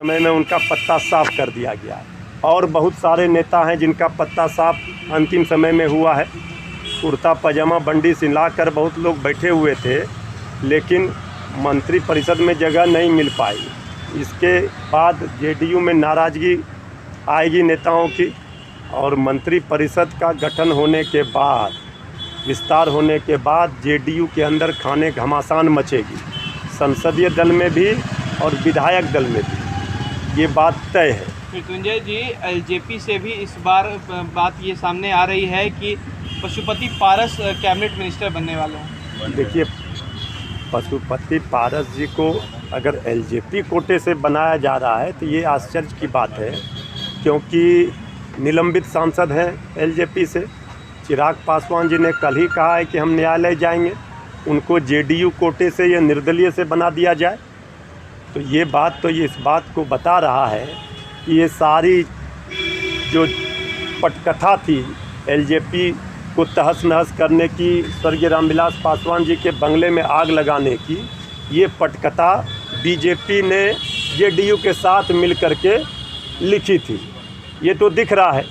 समय में उनका पत्ता साफ कर दिया गया है और बहुत सारे नेता हैं जिनका पत्ता साफ अंतिम समय में हुआ है। कुर्ता पजामा बंडी सिला कर बहुत लोग बैठे हुए थे, लेकिन मंत्री परिषद में जगह नहीं मिल पाई। इसके बाद जेडीयू में नाराज़गी आएगी नेताओं की, और मंत्री परिषद का गठन होने के बाद, विस्तार होने के बाद जेडीयू के अंदर खाने घमासान मचेगी, संसदीय दल में भी और विधायक दल में भी। ये बात तय है। मृत्युंजय जी, एलजेपी से भी इस बार बात ये सामने आ रही है कि पशुपति पारस कैबिनेट मिनिस्टर बनने वाले हैं। देखिए, पशुपति पारस जी को अगर एलजेपी कोटे से बनाया जा रहा है तो ये आश्चर्य की बात है, क्योंकि निलंबित सांसद हैं एलजेपी से। चिराग पासवान जी ने कल ही कहा है कि हम न्यायालय जाएंगे, उनको जेडीयू कोटे से या निर्दलीय से बना दिया जाए। तो ये बात तो ये इस बात को बता रहा है कि ये सारी जो पटकथा थी एलजेपी को तहस नहस करने की, स्वर्गीय रामविलास पासवान जी के बंगले में आग लगाने की, ये पटकथा बीजेपी ने जेडीयू के साथ मिल कर के लिखी थी। ये तो दिख रहा है।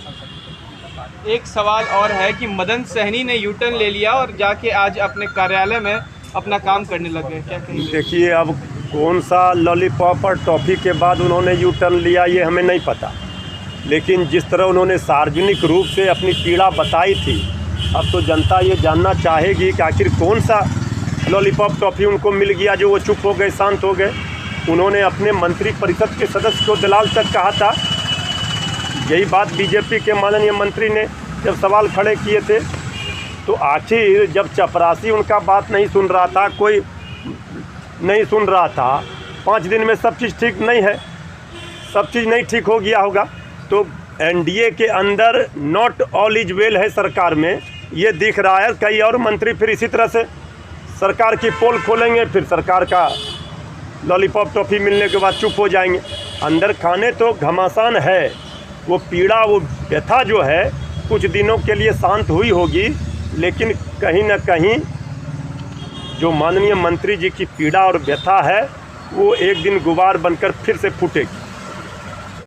एक सवाल और है कि मदन सहनी ने यूटर्न ले लिया और जाके आज अपने कार्यालय में अपना काम करने लगे, क्या कहेंगे? देखिए, अब कौन सा लॉलीपॉप और टॉफ़ी के बाद उन्होंने यू टर्न लिया ये हमें नहीं पता, लेकिन जिस तरह उन्होंने सार्वजनिक रूप से अपनी पीड़ा बताई थी, अब तो जनता ये जानना चाहेगी कि आखिर कौन सा लॉलीपॉप टॉफ़ी उनको मिल गया जो वो चुप हो गए, शांत हो गए। उन्होंने अपने मंत्री परिषद के सदस्य को दलाल तक कहा था। यही बात बीजेपी के माननीय मंत्री ने जब सवाल खड़े किए थे, तो आखिर जब चपरासी उनका बात नहीं सुन रहा था, कोई नहीं सुन रहा था, 5 दिन में सब चीज़ ठीक नहीं है, सब चीज़ नहीं ठीक हो गया होगा, तो एनडीए के अंदर नॉट ऑल इज वेल है सरकार में, ये दिख रहा है। कई और मंत्री फिर इसी तरह से सरकार की पोल खोलेंगे, फिर सरकार का लॉलीपॉप टॉफ़ी मिलने के बाद चुप हो जाएंगे। अंदर खाने तो घमासान है, वो पीड़ा, वो व्यथा जो है कुछ दिनों के लिए शांत हुई होगी, लेकिन कहीं ना कहीं जो माननीय मंत्री जी की पीड़ा और व्यथा है वो एक दिन गुबार बनकर फिर से फूटेगी।